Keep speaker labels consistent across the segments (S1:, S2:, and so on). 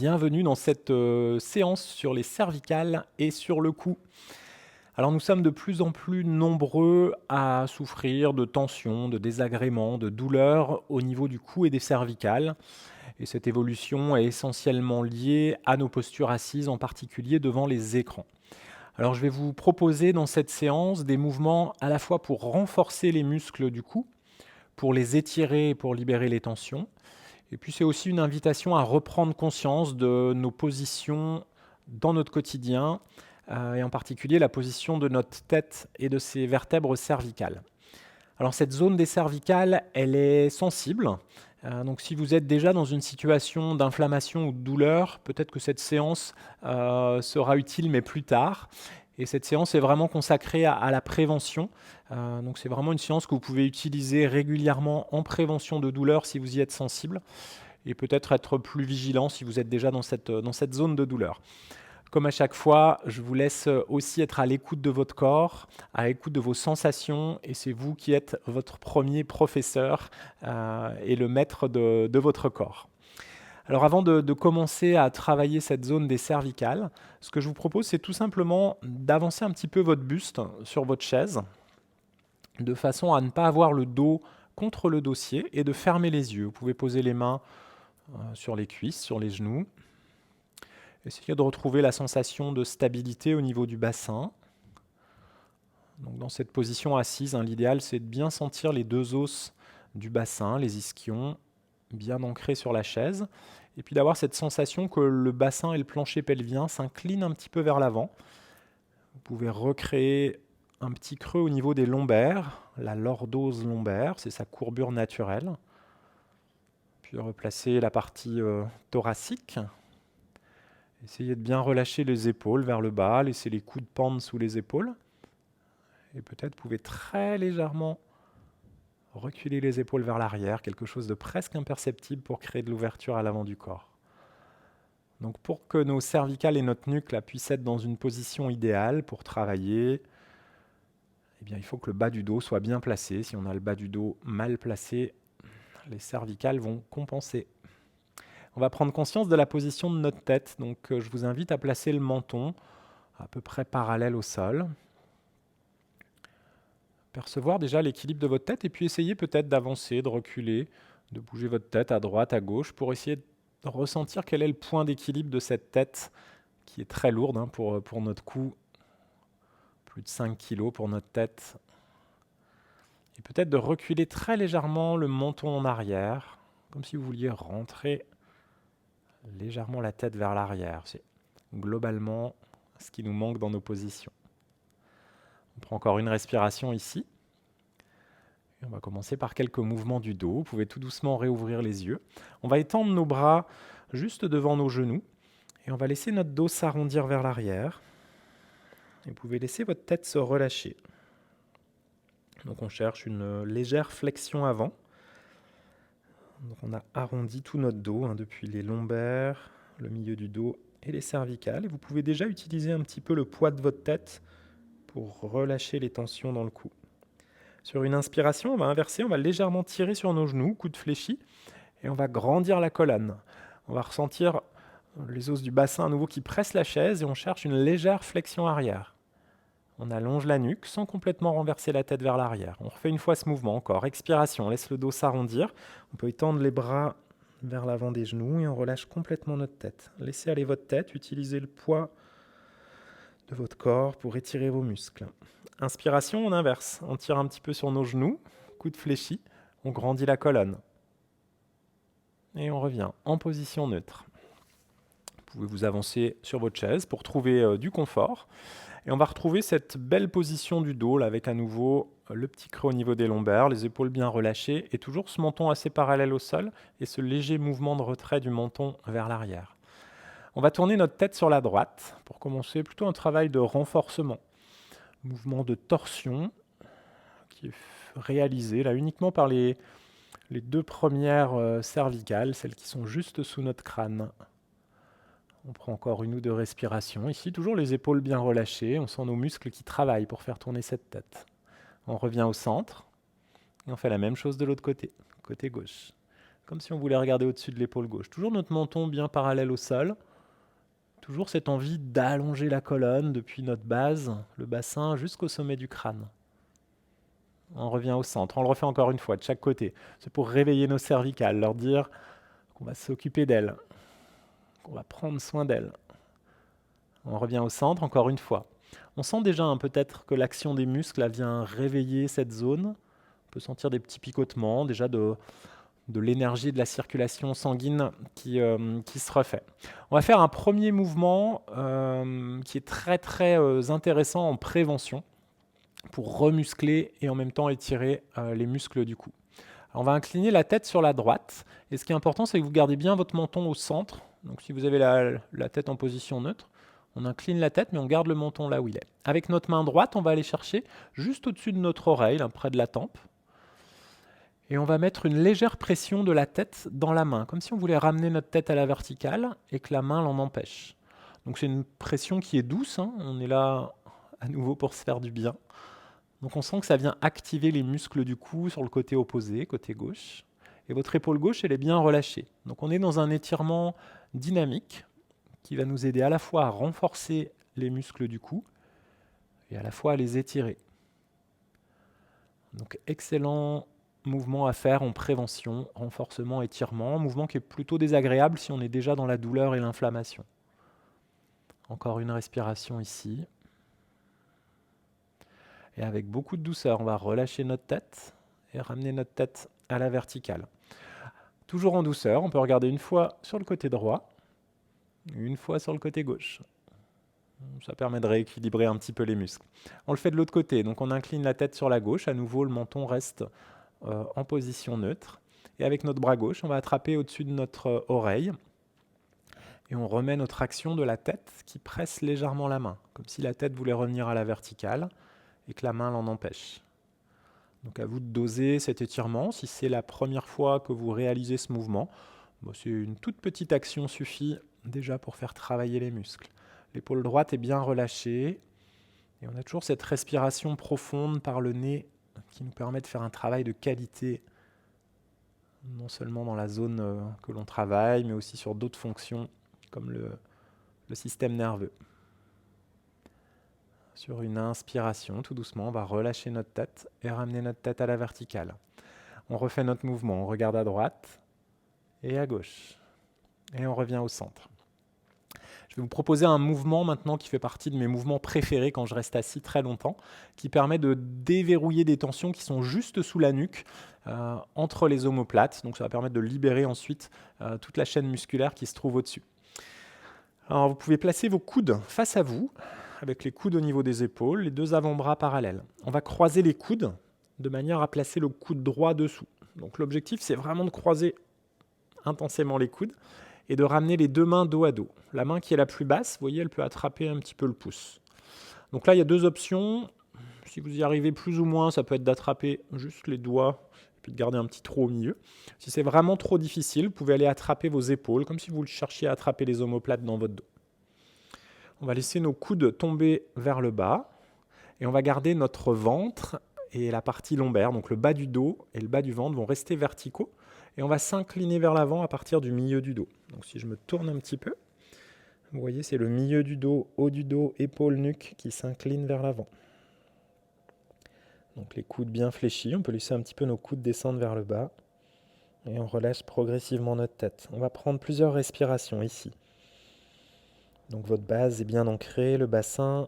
S1: Bienvenue dans cette séance sur les cervicales et sur le cou. Alors nous sommes de plus en plus nombreux à souffrir de tensions, de désagréments, de douleurs au niveau du cou et des cervicales. Et cette évolution est essentiellement liée à nos postures assises, en particulier devant les écrans. Alors je vais vous proposer dans cette séance des mouvements à la fois pour renforcer les muscles du cou, pour les étirer et pour libérer les tensions. Et puis c'est aussi une invitation à reprendre conscience de nos positions dans notre quotidien, et en particulier la position de notre tête et de ses vertèbres cervicales. Alors cette zone des cervicales, elle est sensible. Donc si vous êtes déjà dans une situation d'inflammation ou de douleur, peut-être que cette séance sera utile, mais plus tard. Et cette séance est vraiment consacrée à la prévention. Donc c'est vraiment une séance que vous pouvez utiliser régulièrement en prévention de douleur si vous y êtes sensible, et peut-être être plus vigilant si vous êtes déjà dans cette zone de douleur. Comme à chaque fois, je vous laisse aussi être à l'écoute de votre corps, à l'écoute de vos sensations, et c'est vous qui êtes votre premier professeur et le maître de votre corps. Alors avant de commencer à travailler cette zone des cervicales, ce que je vous propose, c'est tout simplement d'avancer un petit peu votre buste sur votre chaise, de façon à ne pas avoir le dos contre le dossier et de fermer les yeux. Vous pouvez poser les mains sur les cuisses, sur les genoux. Essayez de retrouver la sensation de stabilité au niveau du bassin. Donc dans cette position assise, l'idéal c'est de bien sentir les deux os du bassin, les ischions, bien ancrés sur la chaise, et puis d'avoir cette sensation que le bassin et le plancher pelvien s'inclinent un petit peu vers l'avant. Vous pouvez recréer un petit creux au niveau des lombaires, la lordose lombaire, c'est sa courbure naturelle. Puis replacer la partie thoracique. Essayez de bien relâcher les épaules vers le bas, laissez les coudes pendre sous les épaules. Et peut-être vous pouvez très légèrement reculer les épaules vers l'arrière, quelque chose de presque imperceptible pour créer de l'ouverture à l'avant du corps. Donc pour que nos cervicales et notre nuque puissent être dans une position idéale pour travailler, eh bien, il faut que le bas du dos soit bien placé. Si on a le bas du dos mal placé, les cervicales vont compenser. On va prendre conscience de la position de notre tête. Donc je vous invite à placer le menton à peu près parallèle au sol. Percevoir déjà l'équilibre de votre tête et puis essayer peut-être d'avancer, de reculer, de bouger votre tête à droite, à gauche pour essayer de ressentir quel est le point d'équilibre de cette tête qui est très lourde pour notre cou. Plus de 5 kg pour notre tête. Et peut-être de reculer très légèrement le menton en arrière, comme si vous vouliez rentrer légèrement la tête vers l'arrière. C'est globalement ce qui nous manque dans nos positions. On prend encore une respiration ici. Et on va commencer par quelques mouvements du dos. Vous pouvez tout doucement réouvrir les yeux. On va étendre nos bras juste devant nos genoux et on va laisser notre dos s'arrondir vers l'arrière. Et vous pouvez laisser votre tête se relâcher. Donc on cherche une légère flexion avant. Donc on a arrondi tout notre dos, depuis les lombaires, le milieu du dos et les cervicales. Et vous pouvez déjà utiliser un petit peu le poids de votre tête pour relâcher les tensions dans le cou. Sur une inspiration, on va inverser, on va légèrement tirer sur nos genoux, coude fléchi, et on va grandir la colonne. On va ressentir les os du bassin à nouveau qui pressent la chaise et on cherche une légère flexion arrière. On allonge la nuque sans complètement renverser la tête vers l'arrière. On refait une fois ce mouvement encore. Expiration, on laisse le dos s'arrondir. On peut étendre les bras vers l'avant des genoux et on relâche complètement notre tête. Laissez aller votre tête, utilisez le poids de votre corps pour étirer vos muscles. Inspiration, on inverse. On tire un petit peu sur nos genoux, coude fléchi, on grandit la colonne. Et on revient en position neutre. Vous pouvez vous avancer sur votre chaise pour trouver du confort. Et on va retrouver cette belle position du dos là, avec à nouveau le petit creux au niveau des lombaires, les épaules bien relâchées et toujours ce menton assez parallèle au sol et ce léger mouvement de retrait du menton vers l'arrière. On va tourner notre tête sur la droite pour commencer plutôt un travail de renforcement. Mouvement de torsion qui est réalisé là uniquement par les deux premières cervicales, celles qui sont juste sous notre crâne. On prend encore une ou deux respirations. Ici, toujours les épaules bien relâchées. On sent nos muscles qui travaillent pour faire tourner cette tête. On revient au centre et on fait la même chose de l'autre côté, côté gauche. comme si on voulait regarder au-dessus de l'épaule gauche. Toujours notre menton bien parallèle au sol. Toujours cette envie d'allonger la colonne depuis notre base, le bassin, jusqu'au sommet du crâne. On revient au centre. On le refait encore une fois de chaque côté. C'est pour réveiller nos cervicales, leur dire qu'on va s'occuper d'elles, qu'on va prendre soin d'elles. On revient au centre encore une fois. On sent déjà peut-être que l'action des muscles vient réveiller cette zone. On peut sentir des petits picotements, déjà de l'énergie de la circulation sanguine qui se refait. On va faire un premier mouvement qui est très très intéressant en prévention pour remuscler et en même temps étirer les muscles du cou. Alors on va incliner la tête sur la droite et ce qui est important c'est que vous gardez bien votre menton au centre. Donc si vous avez la tête en position neutre, on incline la tête mais on garde le menton là où il est. Avec notre main droite, on va aller chercher juste au-dessus de notre oreille, là, près de la tempe. Et on va mettre une légère pression de la tête dans la main, comme si on voulait ramener notre tête à la verticale et que la main l'en empêche. Donc c'est une pression qui est douce, on est là à nouveau pour se faire du bien. Donc on sent que ça vient activer les muscles du cou sur le côté opposé, côté gauche. Et votre épaule gauche, elle est bien relâchée. Donc on est dans un étirement dynamique qui va nous aider à la fois à renforcer les muscles du cou et à la fois à les étirer. Donc excellent mouvement à faire en prévention, renforcement, étirement, mouvement qui est plutôt désagréable si on est déjà dans la douleur et l'inflammation. Encore une respiration ici. Et avec beaucoup de douceur, on va relâcher notre tête et ramener notre tête à la verticale. Toujours en douceur, on peut regarder une fois sur le côté droit, une fois sur le côté gauche. Ça permet de rééquilibrer un petit peu les muscles. On le fait de l'autre côté, donc on incline la tête sur la gauche, à nouveau le menton reste en position neutre. Et avec notre bras gauche, on va attraper au-dessus de notre oreille et on remet notre action de la tête qui presse légèrement la main, comme si la tête voulait revenir à la verticale et que la main l'en empêche. Donc à vous de doser cet étirement. Si c'est la première fois que vous réalisez ce mouvement, c'est une toute petite action suffit déjà pour faire travailler les muscles. L'épaule droite est bien relâchée et on a toujours cette respiration profonde par le nez qui nous permet de faire un travail de qualité, non seulement dans la zone que l'on travaille, mais aussi sur d'autres fonctions comme le système nerveux. Sur une inspiration, tout doucement, on va relâcher notre tête et ramener notre tête à la verticale. On refait notre mouvement, on regarde à droite et à gauche. Et on revient au centre. Je vais vous proposer un mouvement maintenant qui fait partie de mes mouvements préférés quand je reste assis très longtemps, qui permet de déverrouiller des tensions qui sont juste sous la nuque, entre les omoplates. Donc ça va permettre de libérer ensuite toute la chaîne musculaire qui se trouve au-dessus. Alors vous pouvez placer vos coudes face à vous, avec les coudes au niveau des épaules, les deux avant-bras parallèles. On va croiser les coudes de manière à placer le coude droit dessous. Donc l'objectif, c'est vraiment de croiser intensément les coudes et de ramener les deux mains dos à dos. La main qui est la plus basse, vous voyez, elle peut attraper un petit peu le pouce. Donc là, il y a deux options. Si vous y arrivez plus ou moins, ça peut être d'attraper juste les doigts et puis de garder un petit trou au milieu. Si c'est vraiment trop difficile, vous pouvez aller attraper vos épaules, comme si vous cherchiez à attraper les omoplates dans votre dos. On va laisser nos coudes tomber vers le bas et on va garder notre ventre et la partie lombaire, donc le bas du dos et le bas du ventre vont rester verticaux et on va s'incliner vers l'avant à partir du milieu du dos. Donc si je me tourne un petit peu, vous voyez c'est le milieu du dos, haut du dos, épaule, nuque qui s'incline vers l'avant. Donc les coudes bien fléchis, on peut laisser un petit peu nos coudes descendre vers le bas et on relâche progressivement notre tête. On va prendre plusieurs respirations ici. Donc votre base est bien ancrée, le bassin,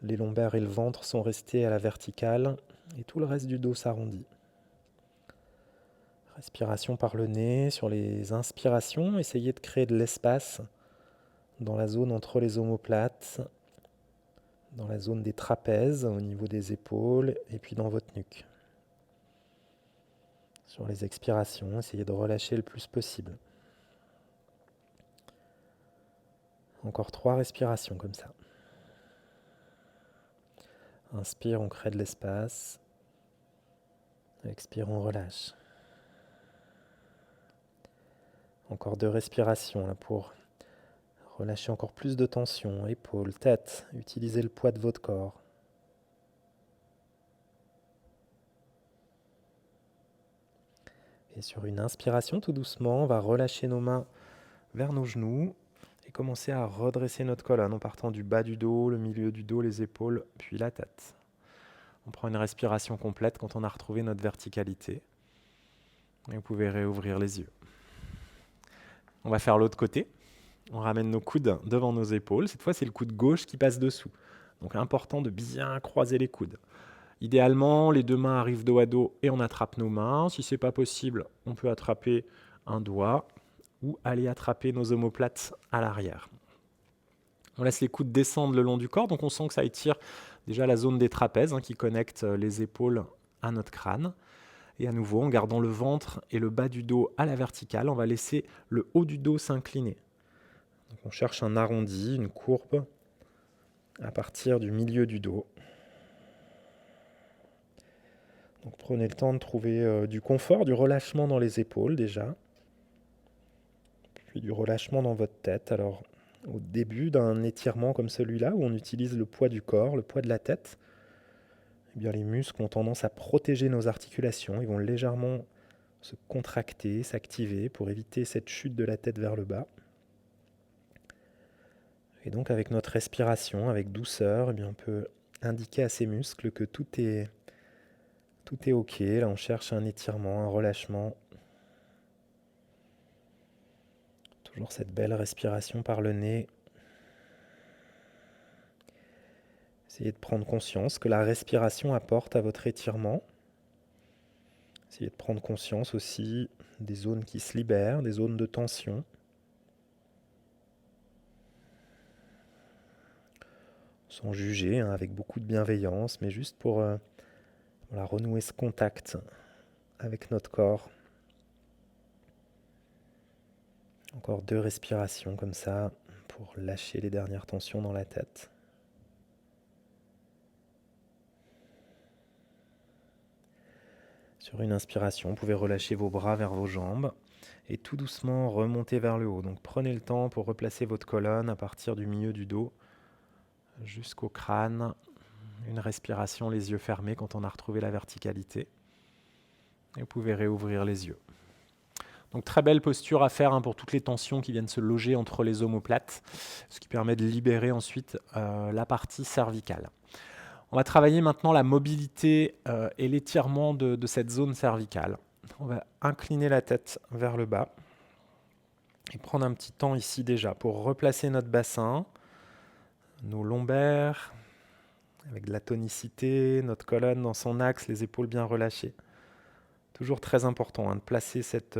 S1: les lombaires et le ventre sont restés à la verticale et tout le reste du dos s'arrondit. Respiration par le nez, sur les inspirations, essayez de créer de l'espace dans la zone entre les omoplates, dans la zone des trapèzes, au niveau des épaules et puis dans votre nuque. Sur les expirations, essayez de relâcher le plus possible. Encore 3 respirations comme ça. Inspire, on crée de l'espace. Expire, on relâche. Encore 2 respirations là, pour relâcher encore plus de tension. Épaules, tête, utilisez le poids de votre corps. Et sur une inspiration, tout doucement, on va relâcher nos mains vers nos genoux et commencer à redresser notre colonne en partant du bas du dos, le milieu du dos, les épaules, puis la tête. On prend une respiration complète quand on a retrouvé notre verticalité. Et vous pouvez réouvrir les yeux. On va faire l'autre côté. On ramène nos coudes devant nos épaules. Cette fois, c'est le coude gauche qui passe dessous. Donc, important de bien croiser les coudes. Idéalement, les deux mains arrivent dos à dos et on attrape nos mains. Si ce n'est pas possible, on peut attraper un doigt ou aller attraper nos omoplates à l'arrière. On laisse les coudes descendre le long du corps, donc on sent que ça étire déjà la zone des trapèzes qui connecte les épaules à notre crâne. Et à nouveau, en gardant le ventre et le bas du dos à la verticale, on va laisser le haut du dos s'incliner. Donc on cherche un arrondi, une courbe à partir du milieu du dos. Donc prenez le temps de trouver du confort, du relâchement dans les épaules déjà, puis du relâchement dans votre tête. Alors au début d'un étirement comme celui-là, où on utilise le poids du corps, le poids de la tête, eh bien, les muscles ont tendance à protéger nos articulations. Ils vont légèrement se contracter, s'activer pour éviter cette chute de la tête vers le bas. Et donc avec notre respiration, avec douceur, eh bien, on peut indiquer à ces muscles que tout est OK. Là, on cherche un étirement, un relâchement. Toujours cette belle respiration par le nez. Essayez de prendre conscience que la respiration apporte à votre étirement. Essayez de prendre conscience aussi des zones qui se libèrent, des zones de tension. Sans juger, avec beaucoup de bienveillance, mais juste pour renouer ce contact avec notre corps. Encore 2 respirations comme ça pour lâcher les dernières tensions dans la tête. Sur une inspiration, vous pouvez relâcher vos bras vers vos jambes et tout doucement remonter vers le haut. Donc prenez le temps pour replacer votre colonne à partir du milieu du dos jusqu'au crâne. Une respiration, les yeux fermés quand on a retrouvé la verticalité. Et vous pouvez réouvrir les yeux. Donc très belle posture à faire pour toutes les tensions qui viennent se loger entre les omoplates, ce qui permet de libérer ensuite la partie cervicale. On va travailler maintenant la mobilité et l'étirement de cette zone cervicale. On va incliner la tête vers le bas et prendre un petit temps ici déjà pour replacer notre bassin, nos lombaires, avec de la tonicité, notre colonne dans son axe, les épaules bien relâchées. Toujours très important de placer cette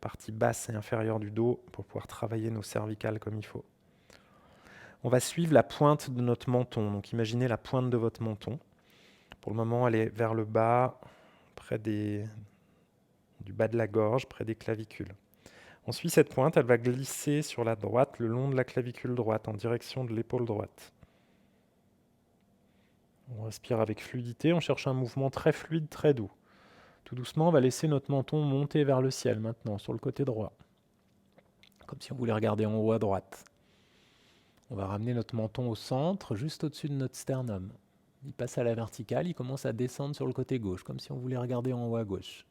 S1: partie basse et inférieure du dos pour pouvoir travailler nos cervicales comme il faut. On va suivre la pointe de notre menton. Donc imaginez la pointe de votre menton. Pour le moment, elle est vers le bas, près du bas de la gorge, près des clavicules. On suit cette pointe, elle va glisser sur la droite, le long de la clavicule droite, en direction de l'épaule droite. On respire avec fluidité, on cherche un mouvement très fluide, très doux. Tout doucement, on va laisser notre menton monter vers le ciel maintenant, sur le côté droit. Comme si on voulait regarder en haut à droite. On va ramener notre menton au centre, juste au-dessus de notre sternum. Il passe à la verticale, il commence à descendre sur le côté gauche, comme si on voulait regarder en haut à gauche.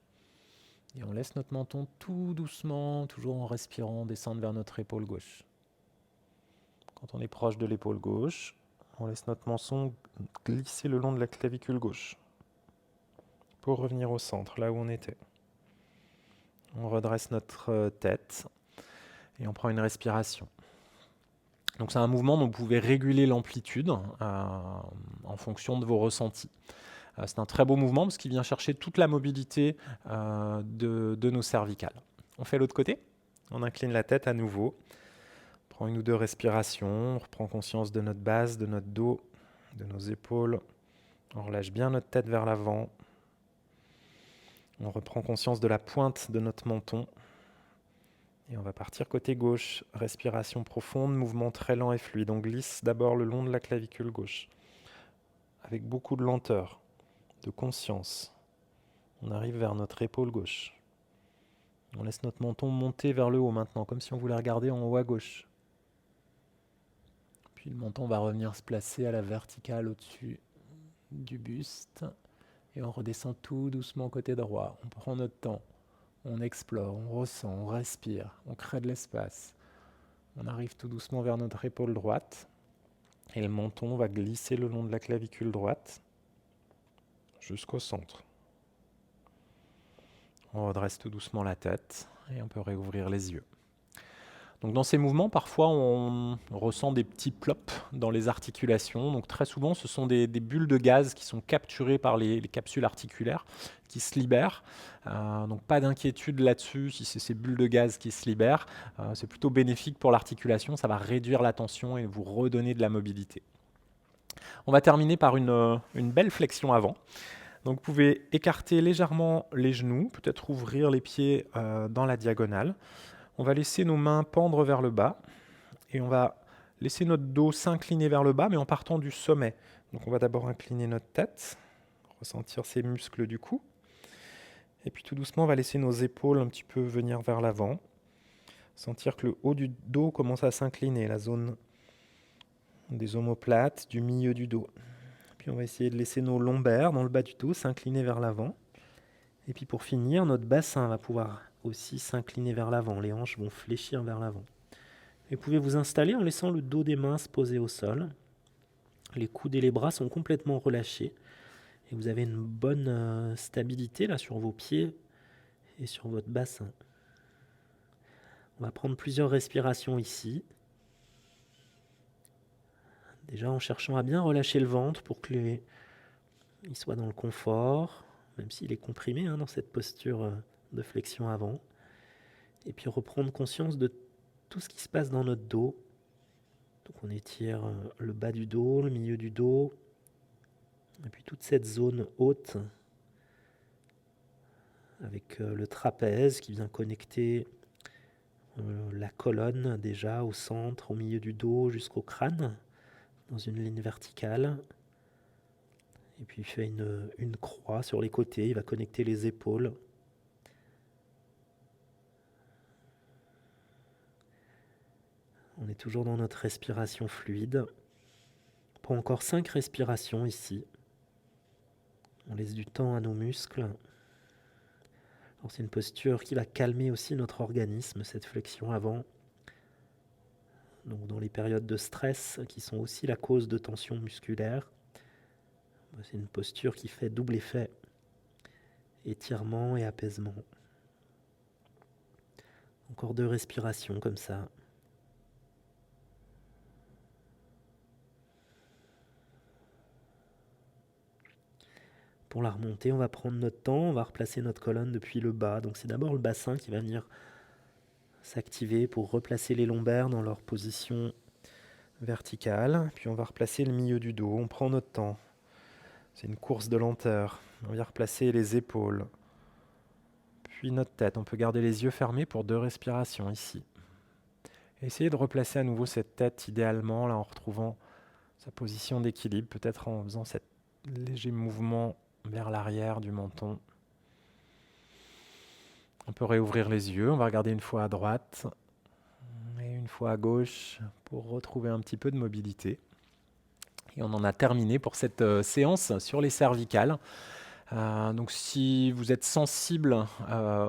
S1: Et on laisse notre menton tout doucement, toujours en respirant, descendre vers notre épaule gauche. Quand on est proche de l'épaule gauche, on laisse notre menton glisser le long de la clavicule gauche pour revenir au centre, là où on était. On redresse notre tête et on prend une respiration. Donc c'est un mouvement dont vous pouvez réguler l'amplitude en fonction de vos ressentis. C'est un très beau mouvement parce qu'il vient chercher toute la mobilité de nos cervicales. On fait l'autre côté, on incline la tête à nouveau, on prend 1 ou 2 respirations, on reprend conscience de notre base, de notre dos, de nos épaules. On relâche bien notre tête vers l'avant. On reprend conscience de la pointe de notre menton. Et on va partir côté gauche. Respiration profonde, mouvement très lent et fluide. On glisse d'abord le long de la clavicule gauche. Avec beaucoup de lenteur, de conscience. On arrive vers notre épaule gauche. On laisse notre menton monter vers le haut maintenant, comme si on voulait regarder en haut à gauche. Puis le menton va revenir se placer à la verticale au-dessus du buste. Et on redescend tout doucement côté droit. On prend notre temps. On explore, on ressent, on respire, on crée de l'espace. On arrive tout doucement vers notre épaule droite et le menton va glisser le long de la clavicule droite jusqu'au centre. On redresse tout doucement la tête et on peut réouvrir les yeux. Donc dans ces mouvements, parfois on ressent des petits plops dans les articulations. Donc très souvent, ce sont des bulles de gaz qui sont capturées par les capsules articulaires, qui se libèrent. Donc pas d'inquiétude là-dessus, si c'est ces bulles de gaz qui se libèrent. C'est plutôt bénéfique pour l'articulation, ça va réduire la tension et vous redonner de la mobilité. On va terminer par une belle flexion avant. Donc vous pouvez écarter légèrement les genoux, peut-être ouvrir les pieds dans la diagonale. On va laisser nos mains pendre vers le bas et on va laisser notre dos s'incliner vers le bas, mais en partant du sommet. Donc on va d'abord incliner notre tête, ressentir ces muscles du cou. Et puis tout doucement, on va laisser nos épaules un petit peu venir vers l'avant. Sentir que le haut du dos commence à s'incliner, la zone des omoplates, du milieu du dos. Puis on va essayer de laisser nos lombaires dans le bas du dos s'incliner vers l'avant. Et puis pour finir, notre bassin va pouvoir aussi s'incliner vers l'avant. Les hanches vont fléchir vers l'avant. Et vous pouvez vous installer en laissant le dos des mains se poser au sol. Les coudes et les bras sont complètement relâchés. Et vous avez une bonne stabilité là sur vos pieds et sur votre bassin. On va prendre plusieurs respirations ici. Déjà en cherchant à bien relâcher le ventre pour qu'il soit dans le confort, même s'il est comprimé dans cette posture de flexion avant. Et puis reprendre conscience de tout ce qui se passe dans notre dos. Donc on étire le bas du dos, le milieu du dos, et puis toute cette zone haute avec le trapèze qui vient connecter la colonne déjà au centre, au milieu du dos jusqu'au crâne, dans une ligne verticale. Et puis il fait une croix sur les côtés, il va connecter les épaules. On est toujours dans notre respiration fluide. Pour encore 5 respirations ici. On laisse du temps à nos muscles. Alors c'est une posture qui va calmer aussi notre organisme, cette flexion avant. Donc dans les périodes de stress qui sont aussi la cause de tension musculaire, c'est une posture qui fait double effet, étirement et apaisement. Encore 2 respirations comme ça. Pour la remontée, on va prendre notre temps, on va replacer notre colonne depuis le bas. Donc c'est d'abord le bassin qui va venir s'activer pour replacer les lombaires dans leur position verticale. Puis on va replacer le milieu du dos, on prend notre temps. C'est une course de lenteur. On vient replacer les épaules. Puis notre tête. On peut garder les yeux fermés pour 2 respirations ici. Essayez de replacer à nouveau cette tête idéalement, là en retrouvant sa position d'équilibre, peut-être en faisant cet léger mouvement vers l'arrière du menton. On peut réouvrir les yeux, on va regarder une fois à droite et une fois à gauche pour retrouver un petit peu de mobilité. Et on en a terminé pour cette séance sur les cervicales. Donc si vous êtes sensible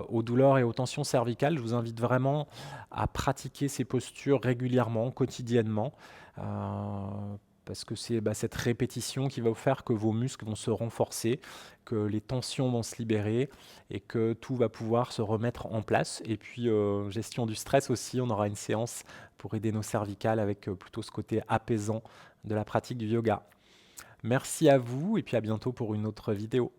S1: aux douleurs et aux tensions cervicales, je vous invite vraiment à pratiquer ces postures régulièrement, quotidiennement, parce que c'est cette répétition qui va vous faire que vos muscles vont se renforcer, que les tensions vont se libérer et que tout va pouvoir se remettre en place. Et puis, gestion du stress aussi, on aura une séance pour aider nos cervicales avec plutôt ce côté apaisant de la pratique du yoga. Merci à vous et puis à bientôt pour une autre vidéo.